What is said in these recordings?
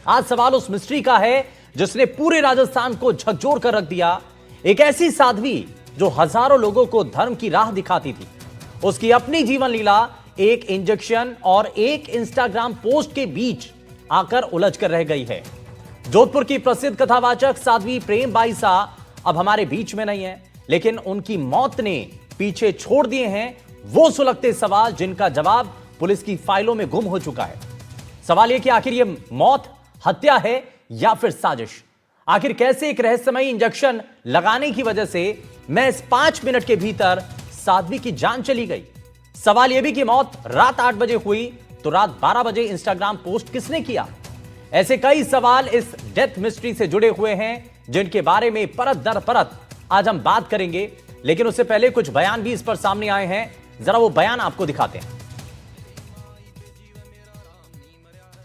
आज सवाल उस मिस्ट्री का है जिसने पूरे राजस्थान को झकझोर कर रख दिया। एक ऐसी साध्वी जो हजारों लोगों को धर्म की राह दिखाती थी, उसकी अपनी जीवन लीला एक इंजेक्शन और एक इंस्टाग्राम पोस्ट के बीच आकर उलझ कर रह गई है। जोधपुर की प्रसिद्ध कथावाचक साध्वी प्रेम बाईसा अब हमारे बीच में नहीं है, लेकिन उनकी मौत ने पीछे छोड़ दिए हैं वो सुलगते सवाल जिनका जवाब पुलिस की फाइलों में गुम हो चुका है। सवाल यह कि आखिर यह मौत हत्या है या फिर साजिश। आखिर कैसे एक रहस्यमयी इंजेक्शन लगाने की वजह से महज 5 मिनट के भीतर साध्वी की जान चली गई। सवाल यह भी कि मौत रात 8 बजे हुई तो रात 12 बजे इंस्टाग्राम पोस्ट किसने किया। ऐसे कई सवाल इस डेथ मिस्ट्री से जुड़े हुए हैं जिनके बारे में परत दर परत आज हम बात करेंगे, लेकिन उससे पहले कुछ बयान भी इस पर सामने आए हैं। जरा वो बयान आपको दिखाते हैं।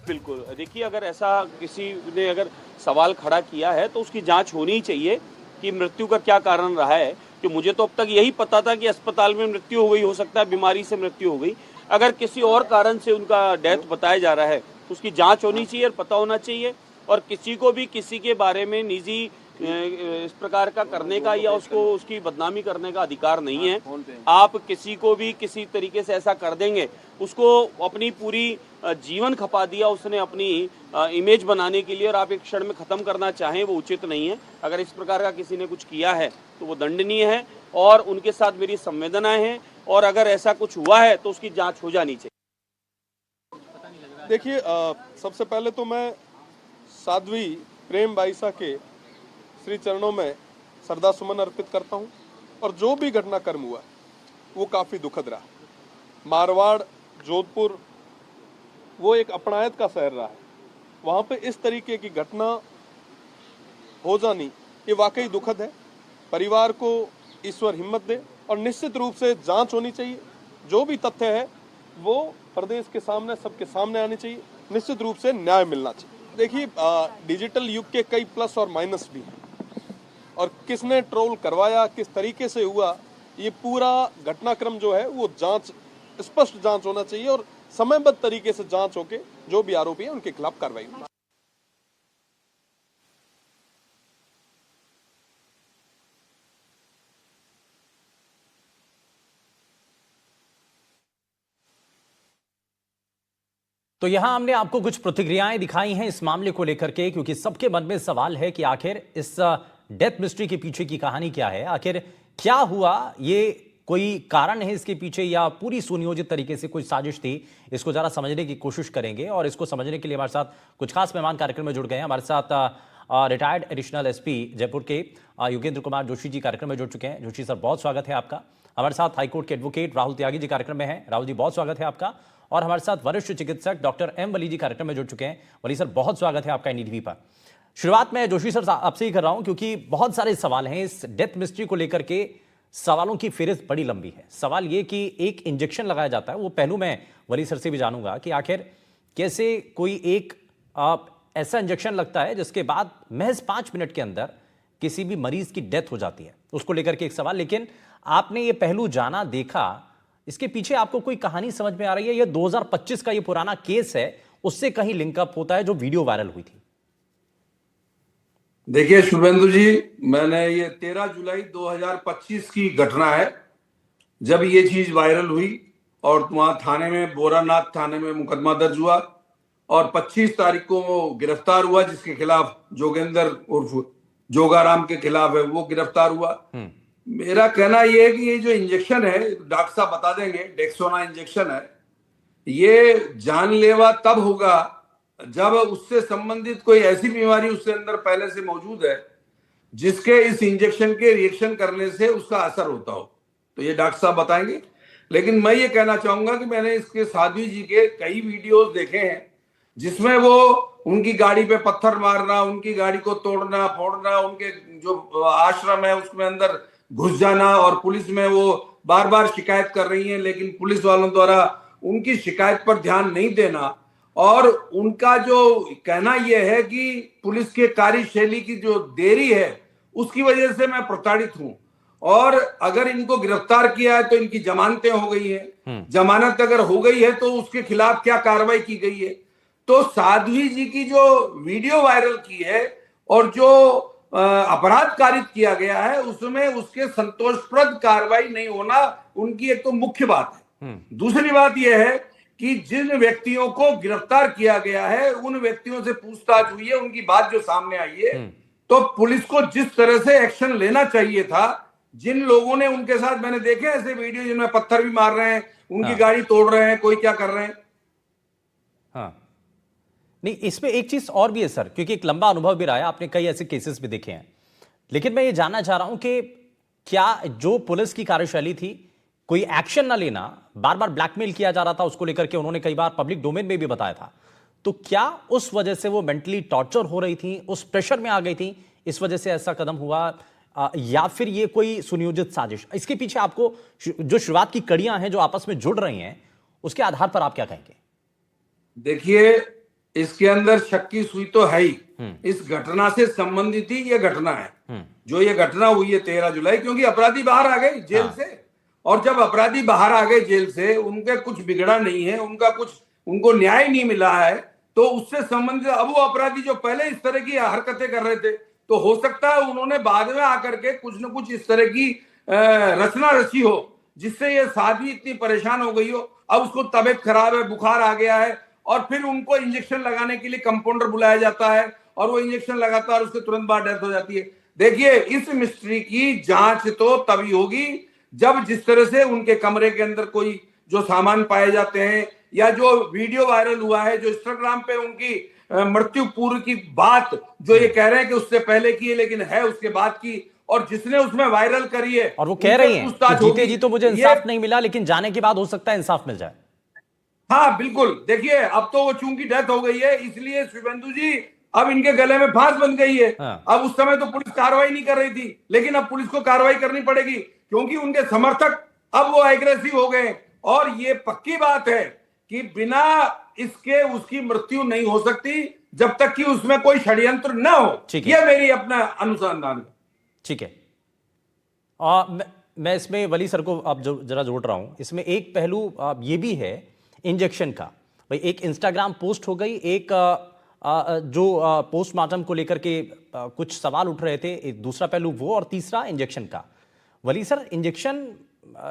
बिल्कुल, देखिए, अगर ऐसा किसी ने अगर सवाल खड़ा किया है तो उसकी जांच होनी ही चाहिए कि मृत्यु का क्या कारण रहा है। कि मुझे तो अब तक यही पता था कि अस्पताल में मृत्यु हो गई, हो सकता है बीमारी से मृत्यु हो गई। अगर किसी और कारण से उनका डेथ बताया जा रहा है तो उसकी जांच होनी चाहिए और पता होना चाहिए। और किसी को भी किसी के बारे में निजी इस प्रकार का करने का या उसको उसकी बदनामी करने का अधिकार नहीं है। आप किसी को भी किसी तरीके से ऐसा कर देंगे, उसको अपनी पूरी जीवन खपा दिया उसने अपनी इमेज बनाने के लिए, और आप एक क्षण में खत्म करना चाहें, वो उचित नहीं है। अगर इस प्रकार का किसी ने कुछ किया है तो वो दंडनीय है और उनके साथ मेरी संवेदनाएं हैं, और अगर ऐसा कुछ हुआ है तो उसकी जांच हो जानी चाहिए। देखिए, सबसे पहले तो मैं साध्वी प्रेम बाईसा के श्री चरणों में श्रद्धा सुमन अर्पित करता हूं। और जो भी घटनाक्रम हुआ वो काफ़ी दुखद रहा। मारवाड़, जोधपुर वो एक अपनायत का शहर रहा है, वहाँ पे इस तरीके की घटना हो जानी ये वाकई दुखद है। परिवार को ईश्वर हिम्मत दे और निश्चित रूप से जांच होनी चाहिए। जो भी तथ्य है वो प्रदेश के सामने, सबके सामने आने चाहिए। निश्चित रूप से न्याय मिलना चाहिए। देखिए, डिजिटल युग के कई प्लस और माइनस भी हैं, और किसने ट्रोल करवाया, किस तरीके से हुआ, ये पूरा घटनाक्रम जो है वो जांच, स्पष्ट जांच होना चाहिए और समयबद्ध तरीके से जांच होके जो भी आरोपी है उनके खिलाफ कार्रवाई होनी। तो यहां हमने आपको कुछ प्रतिक्रियाएं दिखाई हैं इस मामले को लेकर के, क्योंकि सबके मन में सवाल है कि आखिर इस डेथ मिस्ट्री के पीछे की कहानी क्या है। आखिर क्या हुआ, ये कोई कारण है इसके पीछे या पूरी सुनियोजित तरीके से कोई साजिश थी। इसको जरा समझने की कोशिश करेंगे, और इसको समझने के लिए हमारे साथ कुछ खास मेहमान कार्यक्रम में जुड़ गए हैं। हमारे साथ रिटायर्ड एडिशनल एसपी जयपुर के योगेंद्र कुमार जोशी जी कार्यक्रम में जुड़ चुके हैं। जोशी सर, बहुत स्वागत है आपका। हमारे साथ हाईकोर्ट के एडवोकेट राहुल त्यागी जी कार्यक्रम में हैं। राहुल जी, बहुत स्वागत है आपका। और हमारे साथ वरिष्ठ चिकित्सक डॉक्टर एम वली जी कार्यक्रम में जुड़ चुके हैं। वली सर, बहुत स्वागत है आपका एनडीटीवी पर। शुरुआत में जोशी सर आपसे ही कर रहा हूं, क्योंकि बहुत सारे सवाल हैं इस डेथ मिस्ट्री को लेकर के। सवालों की फेहरिस्त बड़ी लंबी है। सवाल ये कि एक इंजेक्शन लगाया जाता है, वो पहलू मैं वली सर से भी जानूंगा कि आखिर कैसे कोई एक ऐसा इंजेक्शन लगता है जिसके बाद महज 5 मिनट के अंदर किसी भी मरीज की डेथ हो जाती है, उसको लेकर के एक सवाल। लेकिन आपने ये पहलू जाना, देखा, इसके पीछे आपको कोई कहानी समझ में आ रही है? ये 2025 का ये पुराना केस है, उससे कहीं लिंकअप होता है जो वीडियो वायरल हुई थी? देखिए शुभेंदु जी, मैंने ये 13 जुलाई 2025 की घटना है जब ये चीज वायरल हुई, और वहां थाने में, बोरानाथ थाने में मुकदमा दर्ज हुआ, और 25 तारीख को वो गिरफ्तार हुआ, जिसके खिलाफ जोगेंद्र उर्फ जोगाराम के खिलाफ है, वो गिरफ्तार हुआ। मेरा कहना यह है कि ये जो इंजेक्शन है, डॉक्टर साहब बता देंगे, डेक्सोना इंजेक्शन है, ये जानलेवा तब होगा जब उससे संबंधित कोई ऐसी बीमारी उसके अंदर पहले से मौजूद है जिसके इस इंजेक्शन के रिएक्शन करने से उसका असर होता हो। तो ये डॉक्टर साहब बताएंगे। लेकिन मैं ये कहना चाहूंगा कि मैंने इसके साध्वी जी के कई वीडियोस देखे हैं जिसमें वो उनकी गाड़ी पे पत्थर मारना, उनकी गाड़ी को तोड़ना फोड़ना, उनके जो आश्रम है उसमें अंदर घुस जाना, और पुलिस में वो बार बार शिकायत कर रही है लेकिन पुलिस वालों द्वारा उनकी शिकायत पर ध्यान नहीं देना। और उनका जो कहना यह है कि पुलिस के कार्यशैली की जो देरी है उसकी वजह से मैं प्रताड़ित हूं, और अगर इनको गिरफ्तार किया है तो इनकी जमानतें हो गई हैं, जमानत अगर हो गई है तो उसके खिलाफ क्या कार्रवाई की गई है। तो साध्वी जी की जो वीडियो वायरल की है और जो अपराध कारित किया गया है उसमें उसके संतोषप्रद कार्रवाई नहीं होना उनकी एक तो मुख्य बात है। दूसरी बात यह है कि जिन व्यक्तियों को गिरफ्तार किया गया है उन व्यक्तियों से पूछताछ हुई है, उनकी बात जो सामने आई है, तो पुलिस को जिस तरह से एक्शन लेना चाहिए था, जिन लोगों ने उनके साथ, मैंने देखे ऐसे वीडियो जिनमें पत्थर भी मार रहे हैं, उनकी गाड़ी तोड़ रहे हैं, कोई क्या कर रहे हैं। हाँ, नहीं, इसमें एक चीज और भी है सर, क्योंकि एक लंबा अनुभव भी रहा है, आपने कई ऐसे केसेस भी देखे हैं, लेकिन मैं ये जानना चाह रहा हूं कि क्या जो पुलिस की कार्यशैली थी, कोई एक्शन ना लेना, बार बार ब्लैकमेल किया जा रहा था उसको लेकर के, उन्होंने कई बार पब्लिक डोमेन में भी बताया था, तो क्या उस वजह से वो मेंटली टॉर्चर हो रही थी, उस प्रेशर में आ गई थी, इस वजह से ऐसा कदम हुआ, या फिर ये कोई सुनियोजित साजिश? इसके पीछे आपको जो शुरुआत की कड़ियां हैं जो आपस में जुड़ रही हैं, उसके आधार पर आप क्या कहेंगे? देखिए, इसके अंदर शक की सुई तो है ही। इस घटना से संबंधित ही ये घटना है। जो ये घटना हुई है 13 जुलाई, क्योंकि अपराधी बाहर आ गए जेल से, और जब अपराधी बाहर आ गए जेल से, उनके कुछ बिगड़ा नहीं है, उनका कुछ, उनको न्याय नहीं मिला है, तो उससे संबंधित अब वो अपराधी जो पहले इस तरह की हरकतें कर रहे थे, तो हो सकता है उन्होंने बाद में आकर के कुछ न कुछ इस तरह की रचना रची हो, जिससे ये साध्वी इतनी परेशान हो गई हो। अब उसको तबीयत खराब है, बुखार आ गया है, और फिर उनको इंजेक्शन लगाने के लिए कंपाउंडर बुलाया जाता है, और वो इंजेक्शन लगाता है और उसके तुरंत बाद डेथ हो जाती है। देखिए, इस मिस्ट्री की जांच तो तभी होगी जब जिस तरह से उनके कमरे के अंदर कोई जो सामान पाए जाते हैं, या जो वीडियो वायरल हुआ है, जो इंस्टाग्राम पे उनकी मृत्यु पूर्व की बात जो ये कह रहे हैं कि उससे पहले की है लेकिन है उसके बाद की, और जिसने उसमें वायरल करी है, और वो कह रही हैं कि जीते जी तो मुझे इंसाफ नहीं मिला, लेकिन जाने के बाद हो सकता है इंसाफ मिल जाए। हाँ बिल्कुल। देखिए, अब तो वो चूंकि डेथ हो गई है, इसलिए शिवेंदु जी अब इनके गले में फांस बन गई है। अब उस समय तो पुलिस कार्रवाई नहीं कर रही थी, लेकिन अब पुलिस को कार्रवाई करनी पड़ेगी, क्योंकि उनके समर्थक अब वो एग्रेसिव हो गए। और ये पक्की बात है कि बिना इसके उसकी मृत्यु नहीं हो सकती जब तक कि उसमें कोई षड्यंत्र न हो। ये मेरी अपना अनुसंधान है। ठीक है। मैं इसमें वली सर को अब जरा जोड़ रहा हूं। इसमें एक पहलू ये भी है इंजेक्शन का। भाई, एक इंस्टाग्राम पोस्ट हो गई, एक जो पोस्टमार्टम को लेकर के कुछ सवाल उठ रहे थे, एक दूसरा पहलू वो, और तीसरा इंजेक्शन का। वली सर, इंजेक्शन,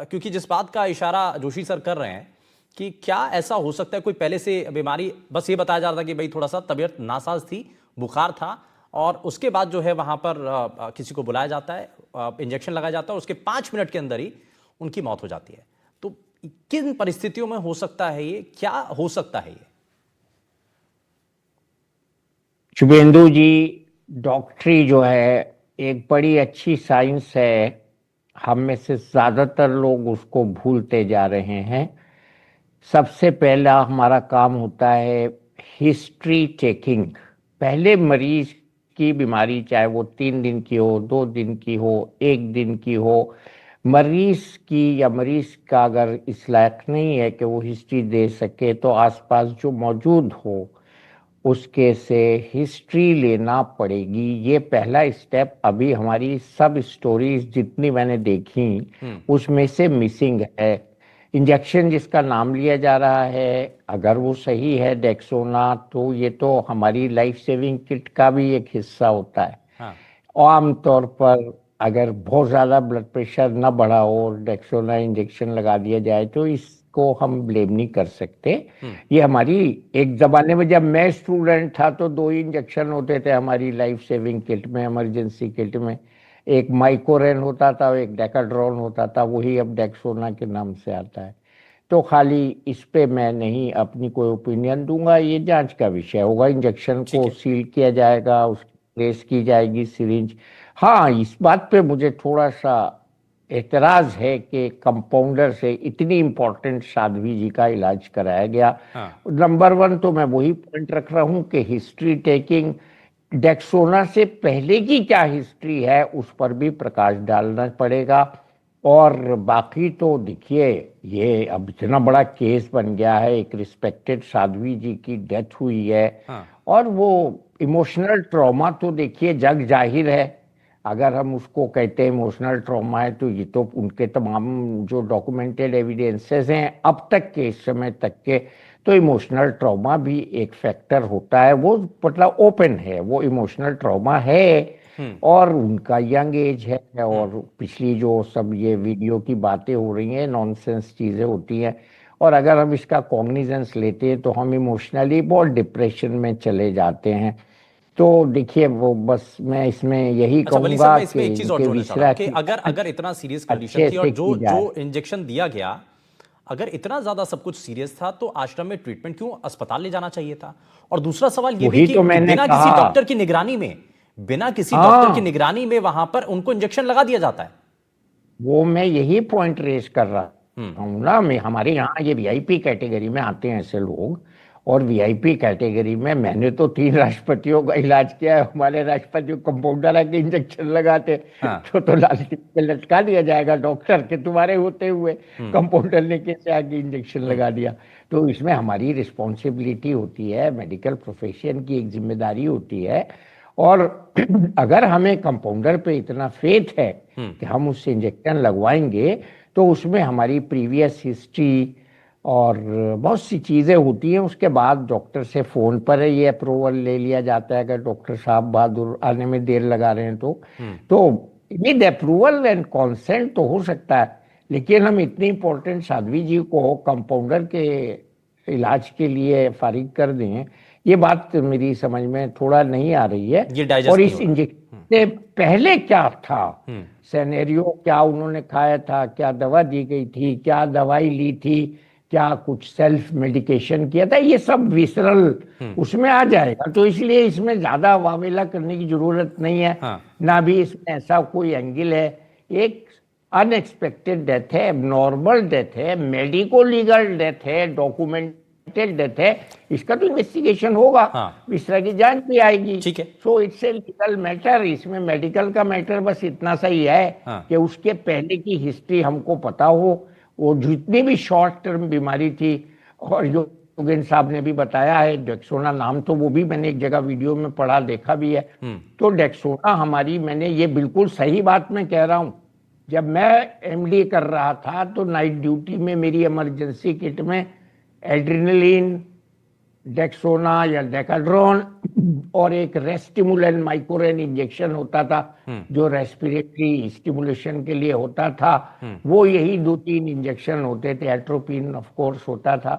क्योंकि जिस बात का इशारा जोशी सर कर रहे हैं कि क्या ऐसा हो सकता है कोई पहले से बीमारी, बस ये बताया जा रहा था कि भाई थोड़ा सा तबीयत नासाज थी, बुखार था, और उसके बाद जो है वहां पर किसी को बुलाया जाता है, इंजेक्शन लगाया जाता है, और उसके 5 मिनट के अंदर ही उनकी मौत हो जाती है। तो किन परिस्थितियों में हो सकता है ये, क्या हो सकता है ये? शुभेंदु जी, डॉक्टरी जो है एक बड़ी अच्छी साइंस है, हम में से ज्यादातर लोग उसको भूलते जा रहे हैं। सबसे पहला हमारा काम होता है हिस्ट्री टेकिंग। पहले मरीज की बीमारी, चाहे वो 3 दिन की हो, 2 दिन की हो, 1 दिन की हो, मरीज की या मरीज का अगर इस लायक नहीं है कि वो हिस्ट्री दे सके, तो आसपास जो मौजूद हो उसके से हिस्ट्री लेना पड़ेगी। ये पहला स्टेप अभी हमारी सब स्टोरीज जितनी मैंने देखी उसमें से मिसिंग है। इंजेक्शन जिसका नाम लिया जा रहा है, अगर वो सही है डेक्सोना, तो ये तो हमारी लाइफ सेविंग किट का भी एक हिस्सा होता है। हाँ। आमतौर पर अगर बहुत ज़्यादा ब्लड प्रेशर न बढ़ा हो, डेक्सोना इंजेक्शन लगा दिया जाए, तो इसको हम ब्लेम नहीं कर सकते। ये हमारी, एक ज़माने में जब मैं स्टूडेंट था तो 2 ही इंजेक्शन होते थे हमारी लाइफ सेविंग किट में, इमरजेंसी किट में। एक माइकोरेन होता था, एक डेकाड्रॉन होता था, वही अब डेक्सोना के नाम से आता है। तो खाली इस पे मैं नहीं अपनी कोई ओपिनियन दूंगा, ये जांच का विषय होगा। इंजेक्शन को सील किया जाएगा, उसकी प्लेस की जाएगी सिरिंज। हाँ, इस बात पे मुझे थोड़ा सा एतराज है कि कंपाउंडर से इतनी इंपॉर्टेंट साध्वी जी का इलाज कराया गया। नंबर 1 तो मैं वही पॉइंट रख रहा हूँ कि हिस्ट्री टेकिंग, डेक्सोना से पहले की क्या हिस्ट्री है उस पर भी प्रकाश डालना पड़ेगा। और बाकी तो देखिए, ये अब इतना बड़ा केस बन गया है, एक रिस्पेक्टेड साध्वी जी की डेथ हुई है। और वो इमोशनल ट्रॉमा तो देखिए जग जाहिर है, अगर हम उसको कहते हैं इमोशनल ट्रॉमा है, तो ये तो उनके तमाम जो डॉक्यूमेंटेड एविडेंसेस हैं अब तक के, इस समय तक के, तो इमोशनल ट्रॉमा भी एक फैक्टर होता है। वो मतलब ओपन है, वो इमोशनल ट्रॉमा है और उनका यंग एज है और पिछली जो सब ये वीडियो की बातें हो रही हैं नॉनसेंस चीजें होती हैं, और अगर हम इसका कॉग्निजेंस लेते हैं तो हम इमोशनली बहुत डिप्रेशन में चले जाते हैं। तो देखिए वो बस मैं इसमें यही अच्छा वली सर, कहूंगा मैं इसमें कि एक चीज और इनके जोड़ना चाह रहा विसरा हूं कि की अगर अगर इतना सीरियस कंडीशन अच्छे थी और से जो की जाए। जो इंजेक्शन दिया गया, अगर इतना ज्यादा सब कुछ सीरियस था तो आश्रम में ट्रीटमेंट क्यों अस्पताल ले जाना चाहिए था? और दूसरा सवाल ये भी वही तो कि मैंने बिना किसी कहा। डॉक्टर की निगरानी में, बिना किसी डॉक्टर की हाँ, निगरानी में वहां पर उनको इंजेक्शन लगा दिया जाता है। वो मैं यही पॉइंट रेज कर रहा हूँ ना। मैं हमारे यहाँ ये वीआईपी कैटेगरी में आते हैं ऐसे लोग, और वीआईपी कैटेगरी में मैंने तो 3 राष्ट्रपतियों का इलाज किया है। हमारे राष्ट्रपति कंपाउंडर आके इंजेक्शन लगाते हाँ। तो लाठी पे लटका दिया जाएगा डॉक्टर के, तुम्हारे होते हुए कंपाउंडर ने कैसे आके इंजेक्शन लगा दिया। तो इसमें हमारी रिस्पॉन्सिबिलिटी होती है, मेडिकल प्रोफेशन की एक जिम्मेदारी होती है। और अगर हमें कंपाउंडर पे इतना फेथ है कि हम उससे इंजेक्शन लगवाएंगे, तो उसमें हमारी प्रीवियस हिस्ट्री और बहुत सी चीज़ें होती हैं। उसके बाद डॉक्टर से फ़ोन पर ये अप्रूवल ले लिया जाता है, अगर डॉक्टर साहब बहादुर आने में देर लगा रहे हैं तो विद अप्रूवल एंड कॉन्सेंट तो हो सकता है। लेकिन हम इतनी इंपॉर्टेंट साध्वी जी को कंपाउंडर के इलाज के लिए फारिग कर दें, ये बात मेरी समझ में थोड़ा नहीं आ रही है। ये डाइजेस्ट और नहीं इस हो रहा। इंजेक्शन से पहले क्या था, सेनेरियो क्या उन्होंने खाया था, क्या दवा दी गई थी, क्या दवाई ली थी, क्या कुछ सेल्फ मेडिकेशन किया था, ये सब विसरल उसमें आ जाएगा। तो इसलिए इसमें ज्यादा वावेला करने की जरूरत नहीं है। हाँ। ना भी इसमें ऐसा कोई एंगल है। एक अनएक्सपेक्टेड डेथ है, नॉर्मल डेथ है, मेडिको लीगल डेथ है, डॉक्यूमेंटेड डेथ है। इसका तो इन्वेस्टिगेशन होगा, हाँ। विसरा की जांच भी आएगी। ठीक है। So it's a legal matter. इसमें मेडिकल का मैटर बस इतना सही है हाँ। कि उसके पहले की हिस्ट्री हमको पता हो, वो जितनी भी शॉर्ट टर्म बीमारी थी। और जो योगेंद्र साहब ने भी बताया है, डेक्सोना नाम तो वो भी मैंने एक जगह वीडियो में पढ़ा देखा भी है। तो डेक्सोना हमारी, मैंने ये बिल्कुल सही बात मैं कह रहा हूँ, जब मैं एमडी कर रहा था तो नाइट ड्यूटी में मेरी इमरजेंसी किट में एड्रेनलिन, डेक्सोना या डेकाड्रोन और एक रेस्टिमुलेंट माइक्रोरेन इंजेक्शन होता था जो रेस्पिरेटरी स्टिमुलेशन के लिए होता था। वो यही 2-3 इंजेक्शन होते थे, एट्रोपिन ऑफ कोर्स होता था।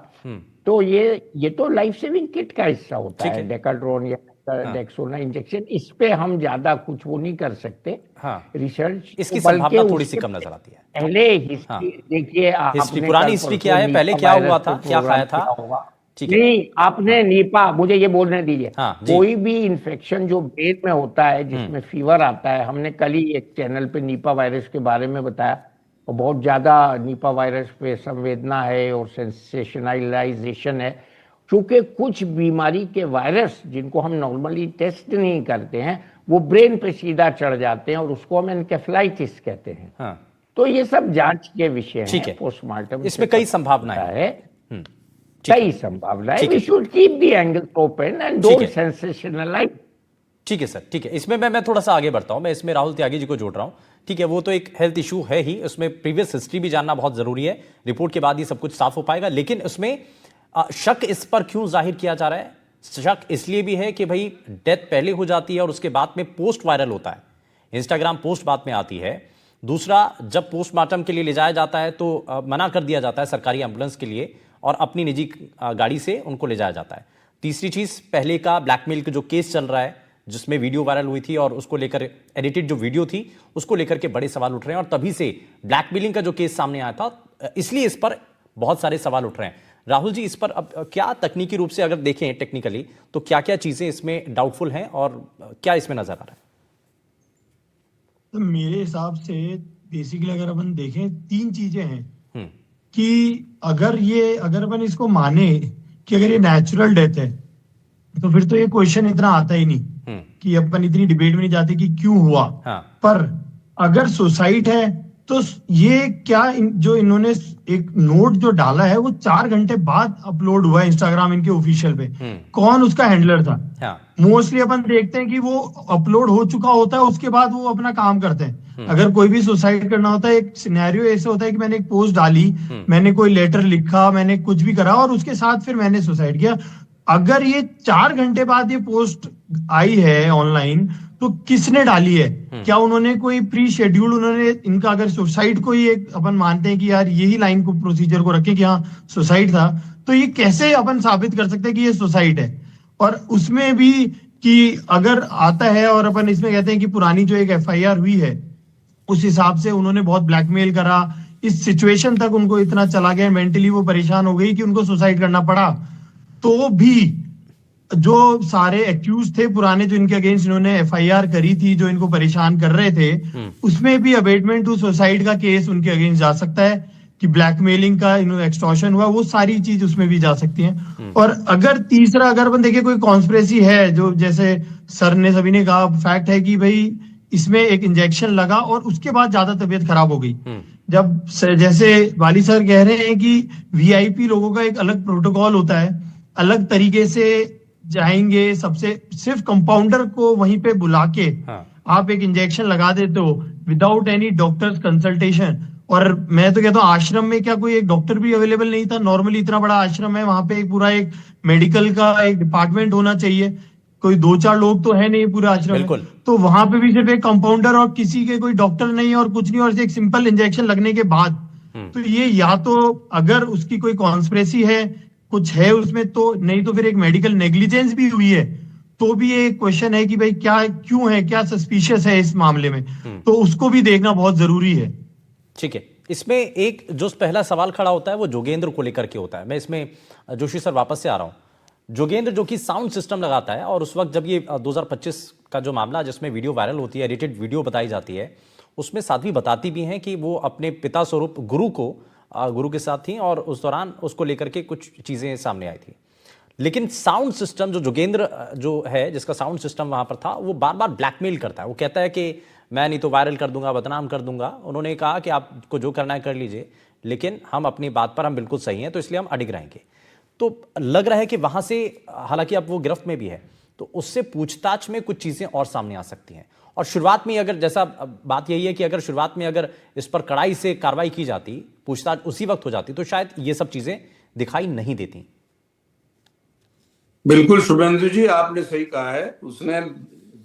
तो ये तो लाइफ सेविंग किट का हिस्सा होता है, डेकाड्रोन या डेक्सोना इंजेक्शन। इस पे हम ज्यादा कुछ वो नहीं कर सकते। हाँ। रिसर्च इसकी संभावना थोड़ी सी कम नजर आती है। पहले हिस्ट्री देखिए, हिस्ट्री, पुरानी हिस्ट्री क्या है, पहले क्या हुआ था, क्या खाया था। ठीक है। नहीं, आपने नीपा, मुझे ये बोलने दीजिए। हाँ, कोई भी इन्फेक्शन जो ब्रेन में होता है, जिसमें फीवर आता है, हमने कल ही एक चैनल पे नीपा वायरस के बारे में बताया, और बहुत ज्यादा नीपा वायरस पे संवेदना है और सेंसेशनलाइजेशन है। क्योंकि कुछ बीमारी के वायरस जिनको हम नॉर्मली टेस्ट नहीं करते हैं, वो ब्रेन पे सीधा चढ़ जाते हैं और उसको हम एन्केफेलाइटिस कहते हैं। हाँ। तो ये सब जांच के विषय ठीक है। पोस्टमार्टम इसमें कई संभावनाएं है, कई संभावनाएं। We should keep the angle open and don't sensationalise. ठीक है सर, ठीक है। इसमें मैं थोड़ा सा आगे बढ़ता हूं। मैं इसमें राहुल त्यागी जी को जोड़ रहा हूं। ठीक है, वो तो एक हेल्थ इशू है ही, उसमें प्रीवियस हिस्ट्री भी जानना बहुत जरूरी है। रिपोर्ट के बाद ही सब कुछ साफ हो पाएगा। लेकिन उसमें शक इस पर क्यों जाहिर किया जा रहा है? शक इसलिए भी है कि भाई डेथ पहले हो जाती है और उसके बाद में पोस्ट वायरल होता है, इंस्टाग्राम पोस्ट बाद में आती है। दूसरा, जब पोस्टमार्टम के लिए ले जाया जाता है तो मना कर दिया जाता है सरकारी एम्बुलेंस के लिए और अपनी निजी गाड़ी से उनको ले जाया जाता है। तीसरी चीज, पहले का ब्लैकमेल का जो केस चल रहा है जिसमें वीडियो वायरल हुई थी और उसको लेकर एडिटेड जो वीडियो थी उसको लेकर के बड़े सवाल उठ रहे हैं, और तभी से ब्लैकमेलिंग का जो केस सामने आया था, इसलिए इस पर बहुत सारे सवाल उठ रहे हैं। राहुल जी, इस पर अब क्या तकनीकी रूप से अगर देखें टेक्निकली तो क्या क्या चीजें इसमें डाउटफुल हैं और क्या इसमें नजर आ रहा है? तो मेरे हिसाब से बेसिकली अगर अपन देखें 3 चीजें हैं कि अगर अपन इसको माने कि अगर ये नेचुरल डेथ है तो फिर तो ये क्वेश्चन इतना आता ही नहीं कि अपन इतनी डिबेट में नहीं जाते कि क्यों हुआ। हाँ। पर अगर सुसाइड है तो ये क्या जो इन्होंने एक नोट जो डाला है वो 4 घंटे बाद अपलोड हुआ है इंस्टाग्राम इनके ऑफिशियल पे। कौन उसका हैंडलर था? हाँ। मोस्टली अपन देखते हैं कि वो अपलोड हो चुका होता है, उसके बाद वो अपना काम करते हैं। अगर कोई भी सुसाइड करना होता है, एक सिनेरियो ऐसे होता है कि मैंने एक पोस्ट डाली, मैंने कोई लेटर लिखा, मैंने कुछ भी करा और उसके साथ फिर मैंने सुसाइड किया। अगर ये 4 घंटे बाद ये पोस्ट आई है ऑनलाइन, तो किसने डाली है? क्या उन्होंने कोई प्री शेड्यूल, उन्होंने इनका अगर सुसाइड को ही एक अपन मानते हैं कि यार यही लाइन को प्रोसीजर को रखें कि हाँ सुसाइड था, तो ये कैसे अपन साबित कर सकते हैं कि ये सुसाइड है? और उसमें भी कि अगर आता है और अपन इसमें कहते हैं कि पुरानी जो एक एफआईआर हुई है उस हिसाब से उन्होंने बहुत ब्लैकमेल करा, इस सिचुएशन तक उनको इतना चला गया, मेंटली वो परेशान हो गई कि उनको सुसाइड करना पड़ा, तो भी जो सारे एक्यूज थे पुराने जो इनके अगेंस्ट इन्होंने एफआईआर करी थी, जो इनको परेशान कर रहे थे, उसमें भी अबेटमेंट टू सुसाइड का केस उनके अगेंस्ट जा सकता है कि ब्लैकमेलिंग का एक्सटॉर्शन हुआ, वो सारी चीज उसमें भी जा सकती है। और अगर तीसरा अगर अपन देखें कोई कॉन्स्पिरेसी है, जो जैसे सर ने सभी ने कहा, फैक्ट है कि भाई इसमें एक इंजेक्शन लगा और उसके बाद ज्यादा तबीयत खराब हो गई। जब जैसे वाली सर कह रहे हैं कि वीआईपी लोगों का एक अलग प्रोटोकॉल होता है, अलग तरीके से जाएंगे, सबसे सिर्फ कंपाउंडर को वहीं पे बुला के आप एक इंजेक्शन लगा देते हो विदाउट एनी डॉक्टर्स कंसल्टेशन। और मैं तो कहता हूँ आश्रम में क्या कोई एक डॉक्टर भी अवेलेबल नहीं था? नॉर्मली इतना बड़ा आश्रम है, वहां पे एक पूरा एक मेडिकल का एक डिपार्टमेंट होना चाहिए, कोई 2-4 लोग तो है नहीं पूरे आश्रम में, तो वहां पे भी सिर्फ एक कंपाउंडर और किसी के कोई डॉक्टर नहीं और कुछ नहीं, और एक सिंपल इंजेक्शन लगने के बाद, तो ये या तो अगर उसकी कोई कॉन्स्पिरेसी है, कुछ है उसमें, तो नहीं तो फिर एक मेडिकल नेग्लिजेंस भी हुई है, तो भी ये क्वेश्चन है कि भाई क्या क्यों है, क्या सस्पिशियस है इस मामले में, तो उसको भी देखना बहुत जरूरी है। ठीक है, इसमें एक जो पहला सवाल खड़ा होता है वो जोगेंद्र को लेकर के होता है। मैं इसमें जोशी सर वापस से आ रहा हूं। जोगेंद्र जो कि साउंड सिस्टम लगाता है, और उस वक्त जब ये 2025 का जो मामला जिसमें वीडियो वायरल होती है, एडिटेड वीडियो बताई जाती है, उसमें साध्वी बताती भी हैं कि वो अपने पिता स्वरूप गुरु के साथ थी और उस दौरान उसको लेकर के कुछ चीजें सामने आई थी। लेकिन साउंड सिस्टम जो जोगेंद्र जो है, जिसका साउंड सिस्टम वहां पर था, वो बार बार ब्लैकमेल करता है। वो कहता है कि मैं नहीं तो वायरल कर दूंगा, बदनाम कर दूंगा। उन्होंने कहा कि आपको जो करना है कर लीजिए, लेकिन हम अपनी बात पर हम बिल्कुल सही हैं, तो इसलिए हम अडिग रहेंगे। तो लग रहा है कि वहां से, हालांकि अब वो गिरफ्त में भी है, तो उससे पूछताछ में कुछ चीजें और सामने आ सकती हैं। और शुरुआत में अगर, जैसा बात यही है कि अगर शुरुआत में अगर इस पर कड़ाई से कार्रवाई की जाती, पूछताछ उसी वक्त हो जाती, तो शायद ये सब चीजें दिखाई नहीं देती। बिल्कुल शुभेंदु जी, आपने सही कहा है। उसने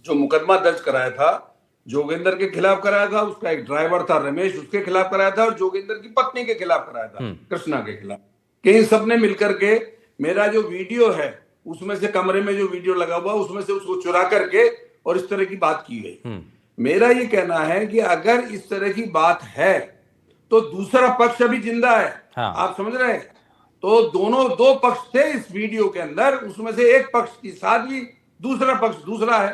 जो मुकदमा दर्ज कराया था जोगेंद्र के खिलाफ कराया था, उसका एक ड्राइवर था रमेश, उसके खिलाफ कराया था, और जोगेंद्र की पत्नी के खिलाफ कराया था, कृष्णा के खिलाफ, कि इन सबने मिलकर के मेरा जो वीडियो है उसमें से, कमरे में जो वीडियो लगा हुआ उसमें से उसको चुरा करके और इस तरह की बात की गई। मेरा ये कहना है कि अगर इस तरह की बात है तो दूसरा पक्ष अभी जिंदा है। आप समझ रहे हैं? तो दो पक्ष थे इस वीडियो के अंदर, उसमें से एक पक्ष की साध्वी, दूसरा पक्ष दूसरा है,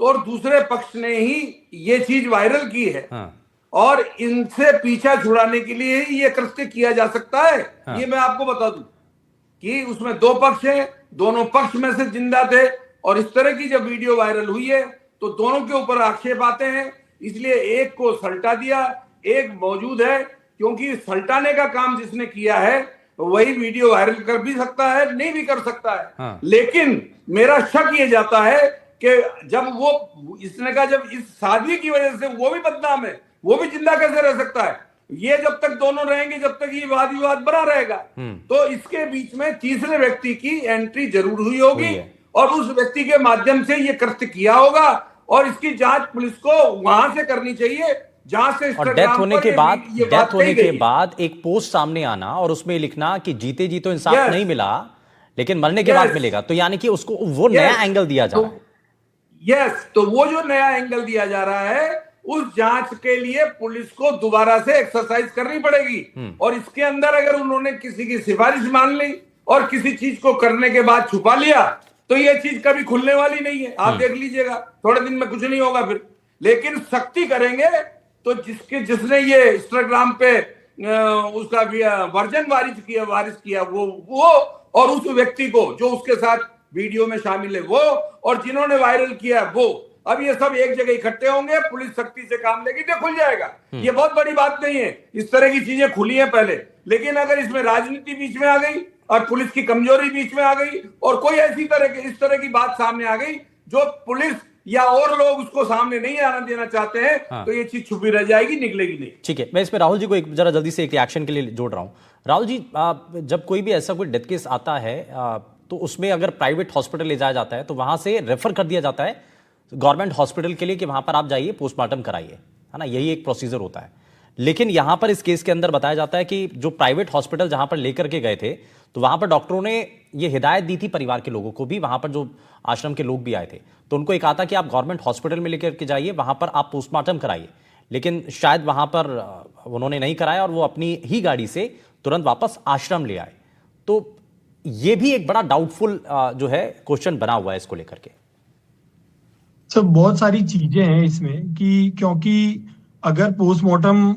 तो और दूसरे पक्ष ने ही ये चीज वायरल की है। और इनसे पीछा छुड़ाने के लिए ही ये कृत्य किया जा सकता है। ये मैं आपको बता दूं कि उसमें 2 पक्ष हैं, दोनों पक्ष में से जिंदा थे, और इस तरह की जब वीडियो वायरल हुई है तो दोनों के ऊपर आक्षेप आते हैं, इसलिए एक को सल्टा दिया, एक मौजूद है, क्योंकि सल्टाने का काम जिसने किया है वही वीडियो वायरल कर भी सकता है, नहीं भी कर सकता है। लेकिन मेरा शक ये जाता है कि जब वो, इसने कहा जब इस साध्वी की वजह से वो भी बदनाम है, वो भी जिंदा कैसे रह सकता है? ये जब तक दोनों रहेंगे, जब तक ये वाद विवाद बना रहेगा, तो इसके बीच में तीसरे व्यक्ति की एंट्री जरूर हुई होगी, और उस व्यक्ति के माध्यम से ये कृत्य किया होगा, और इसकी जांच पुलिस को वहां से करनी चाहिए जहां से, और डेथ होने के बाद एक पोस्ट सामने आना और उसमें लिखना कि जीते जी तो इंसाफ नहीं मिला, लेकिन मरने के बाद मिलेगा, तो यानी कि उसको वो नया एंगल दिया जा रहा है। तो वो जो नया एंगल दिया जा रहा है, उस जांच के लिए पुलिस को दोबारा से एक्सरसाइज करनी पड़ेगी। और इसके अंदर अगर उन्होंने किसी की सिफारिश मान ली और किसी चीज को करने के बाद छुपा लिया, तो ये चीज कभी खुलने वाली नहीं है। आप देख लीजिएगा, थोड़े दिन में कुछ नहीं होगा फिर। लेकिन सख्ती करेंगे तो जिसने ये इंस्टाग्राम पे उसका वर्जन वारिस किया वो और उस व्यक्ति को जो उसके साथ वीडियो में शामिल है वो, और जिन्होंने वायरल किया वो, अब ये सब एक जगह इकट्ठे होंगे, पुलिस सख्ती से काम लेगी तो खुल जाएगा। ये बहुत बड़ी बात नहीं है, इस तरह की चीजें खुली है पहले। लेकिन अगर इसमें राजनीति बीच में आ गई और पुलिस की कमजोरी बीच में आ गई और कोई ऐसी इस तरह की बात सामने आ गई जो पुलिस या और लोग उसको सामने नहीं आना देना चाहते हैं, तो ये चीज छुपी रह जाएगी, निकलेगी नहीं। ठीक है, मैं इसमें राहुल जी को एक जरा जल्दी से एक रिएक्शन के लिए जोड़ रहा हूं। राहुल जी, जब कोई भी ऐसा कोई डेथ केस आता है तो उसमें अगर प्राइवेट हॉस्पिटल ले जाया जाता है तो वहां से रेफर कर दिया जाता है गवर्नमेंट हॉस्पिटल के लिए कि वहां पर आप जाइए, पोस्टमार्टम कराइए, है ना, यही एक प्रोसीजर होता है। लेकिन यहां पर इस केस के अंदर बताया जाता है कि जो प्राइवेट हॉस्पिटल जहां पर लेकर के गए थे तो वहां पर डॉक्टरों ने ये हिदायत दी थी परिवार के लोगों को भी, वहां पर जो आश्रम के लोग भी आए थे तो उनको एक कहा था कि आप गवर्नमेंट हॉस्पिटल में लेकर के जाइए, वहां पर आप पोस्टमार्टम कराइए। लेकिन शायद वहां पर उन्होंने नहीं कराया और वो अपनी ही गाड़ी से तुरंत वापस आश्रम ले आए। तो ये भी एक बड़ा डाउटफुल जो है क्वेश्चन बना हुआ है इसको लेकर के। सर बहुत सारी चीजें हैं इसमें कि क्योंकि अगर पोस्टमार्टम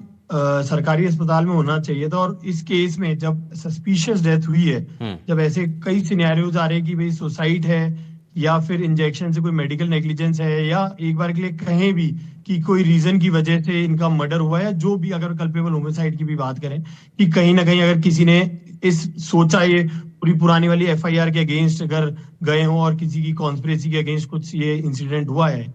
सरकारी अस्पताल में होना चाहिए था और इस केस में जब सस्पिशियस डेथ हुई है, जब ऐसे कई सिनेरियोज आ रहे हैं कि भाई सुसाइड है या फिर इंजेक्शन से कोई मेडिकल नेग्लिजेंस है या एक बार के लिए कहें भी कि कोई रीजन की वजह से इनका मर्डर हुआ है, जो भी अगर कल्पेबल होमिसाइड की भी बात करें कि कहीं ना कहीं अगर किसी ने इस सोचा ये पूरी पुरानी वाली एफआईआर के अगेंस्ट अगर गए हों और किसी की कॉन्स्पिरेसी के अगेंस्ट कुछ ये इंसिडेंट हुआ है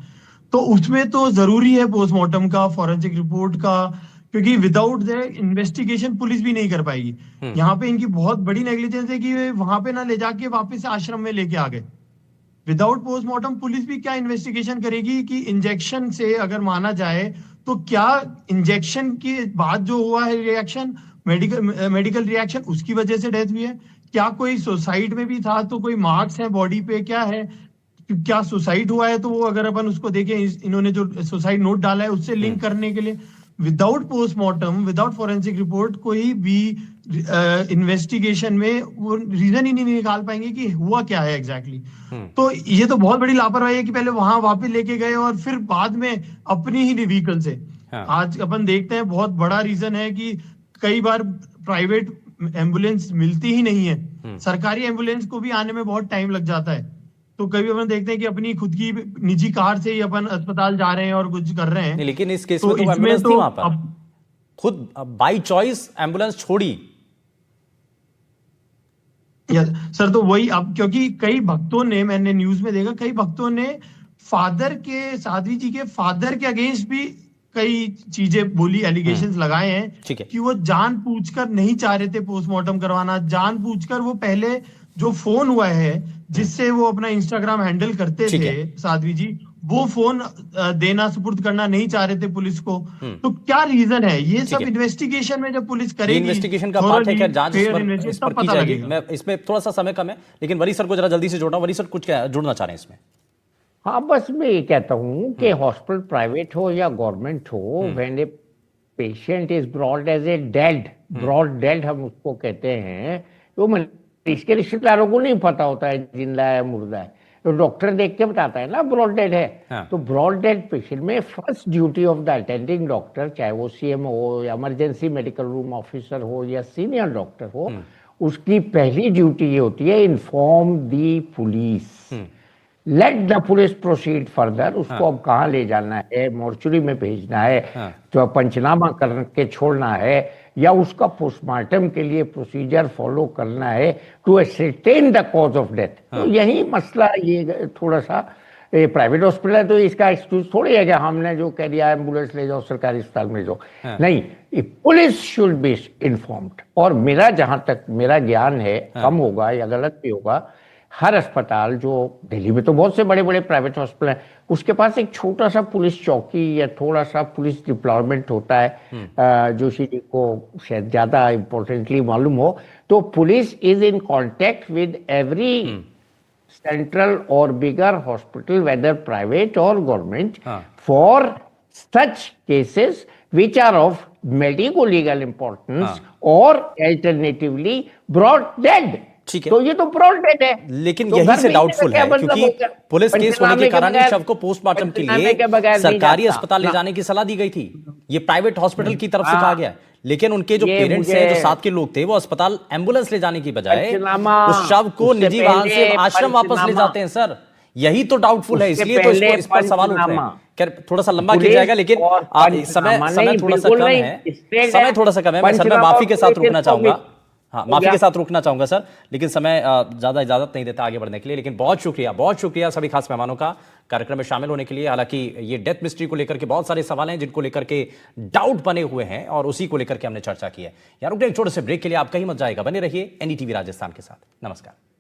तो उसमें तो जरूरी है पोस्टमार्टम का, फॉरेंसिक रिपोर्ट का, क्योंकि विदाउट द इन्वेस्टिगेशन पुलिस भी नहीं कर पाएगी। यहाँ पे इनकी बहुत बड़ी नेग्लिजेंस है कि वहां पे ना ले जाके वापस आश्रम में लेके आ गए। विदाउट पोस्टमार्टम पुलिस भी क्या इन्वेस्टिगेशन करेगी कि इंजेक्शन से अगर माना जाए तो क्या इंजेक्शन के बाद जो हुआ है रिएक्शन, मेडिकल रिएक्शन, उसकी वजह से डेथ हुई है, क्या कोई सुसाइड में भी था, तो कोई मार्क्स है बॉडी पे, क्या है, क्या सुसाइड हुआ है, तो वो अगर अपन उसको देखें, इन्होंने जो सुसाइड नोट डाला है उससे लिंक करने के लिए without postmortem, without forensic report कोई भी इन्वेस्टिगेशन में वो रीजन ही नहीं निकाल पाएंगे कि हुआ क्या है एग्जैक्टली। तो ये तो बहुत बड़ी लापरवाही है कि पहले वहां वापस लेके गए और फिर बाद में अपनी ही व्हीकल से। आज अपन देखते हैं बहुत बड़ा रीजन है कि कई बार प्राइवेट एम्बुलेंस मिलती ही नहीं है, सरकारी एम्बुलेंस को भी आने में बहुत टाइम लग जाता है। तो कभी अपन देखते हैं कि अपनी खुद की निजी कार से ही अपन अस्पताल जा रहे हैं और कुछ कर रहे हैं। लेकिन इस केस में तो एम्बुलेंस थी वहां पर, खुद बाय चॉइस एम्बुलेंस छोड़ी। सर तो वही, अब क्योंकि कई भक्तों ने, मैंने न्यूज में देखा, कई भक्तों ने फादर के, साध्वी जी के फादर के अगेंस्ट भी कई चीजें बोली, एलिगेशंस लगाए हैं कि वो जानबूझकर नहीं चाह रहे थे पोस्टमार्टम करवाना, जानबूझकर वो पहले जो फोन हुआ है जिससे वो अपना इंस्टाग्राम हैंडल करते थे साध्वी जी, वो फोन देना, सुपुर्द करना नहीं चाह रहे थे पुलिस को। तो क्या रीजन है, ये सब इन्वेस्टिगेशन में जब पुलिस करेगी, इन्वेस्टिगेशन का पार्ट है, खैर जांच इस पर की जाएगी। मैं इसमें थोड़ा सा समय कम है, लेकिन वरी सर को जरा जल्दी से जोड़ना। वरी सर कुछ जुड़ना चाह रहे हैं इसमें? हाँ, बस मैं ये कहता हूँ कि हॉस्पिटल प्राइवेट हो या गवर्नमेंट हो, when a patient is brought as a dead, brought dead हम उसको कहते हैं, वो इसके रिश्तेदारों को नहीं पता होता है जिंदा है मुर्दा है, तो डॉक्टर देख के बताता है ना ब्रॉड डेड है। तो ब्रॉड डेड पेशेंट में first duty of the attending doctor, चाहे वो सीएम हो या इमरजेंसी मेडिकल रूम ऑफिसर हो या सीनियर डॉक्टर हो, उसकी पहली ड्यूटी ये होती है inform the police, let the police proceed further. उसको अब कहाँ ले जाना है, मोर्चुरी में भेजना है, तो पंचनामा करके छोड़ना है, या उसका पोस्टमार्टम के लिए प्रोसीजर फॉलो करना है to ascertain the cause of death. तो यही मसला, ये थोड़ा सा प्राइवेट हॉस्पिटल है तो इसका एक्सक्यूज थोड़ी है कि हमने जो कह दिया एम्बुलेंस ले जाओ सरकारी अस्पताल में जाओ, नहीं, पुलिस शुड बी इन्फॉर्म्ड। और मेरा जहां तक मेरा ज्ञान है, कम होगा या गलत भी होगा, हर अस्पताल, जो दिल्ली में तो बहुत से बड़े बड़े प्राइवेट हॉस्पिटल हैं, उसके पास एक छोटा सा पुलिस चौकी या थोड़ा सा पुलिस डिप्लॉयमेंट होता है, जोशी जी को शायद ज्यादा इंपॉर्टेंटली मालूम हो। तो police is in contact with every central और बिगर हॉस्पिटल, वेदर प्राइवेट और government, for such cases which are of medico legal importance और अल्टरनेटिवली ब्रॉड डेड। तो ये तो ब्रॉड डेड है, लेकिन तो यही से डाउटफुल है क्योंकि पुलिस केस होने के कारण ही शव को पोस्टमार्टम के लिए सरकारी अस्पताल ले जाने की सलाह दी गई थी। ये प्राइवेट हॉस्पिटल की तरफ से कहा गया, लेकिन उनके जो पेरेंट्स हैं, जो साथ के लोग थे, वो अस्पताल एम्बुलेंस ले जाने की बजाय उस शव को निजी वाहन से आश्रम वापस ले जाते हैं। सर, यही तो डाउटफुल है, उसके इसलिए तो पहले इस पर सवाल उठ रहे हैं। पंचनामा। खैर थोड़ा सा लंबा पुलिस किया जाएगा, लेकिन और समय पंचनामा समय नहीं, थोड़ा सा बिल्कुल कम नहीं, है, स्टेट समय है। थोड़ा सा कम है। मैं सर मैं पंचनामा माफी के और साथ पुलिस रुकना को चाहूंगा, भी- हाँ हो माफी गया। के साथ रुकना चाहूंगा सर, लेकिन समय ज्यादा इजाजत नहीं देता आगे बढ़ने के लिए। लेकिन बहुत शुक्रिया सभी खास मेहमानों का कार्यक्रम में शामिल होने के लिए। हालांकि ये डेथ मिस्ट्री को लेकर के बहुत सारे सवाल हैं जिनको लेकर के डाउट बने हुए हैं और उसी को लेकर के हमने चर्चा की है। यार रुकते एक छोटे से ब्रेक के लिए, आप कहीं मत जाएगा, बने रहिए एनडीटीवी राजस्थान के साथ। नमस्कार।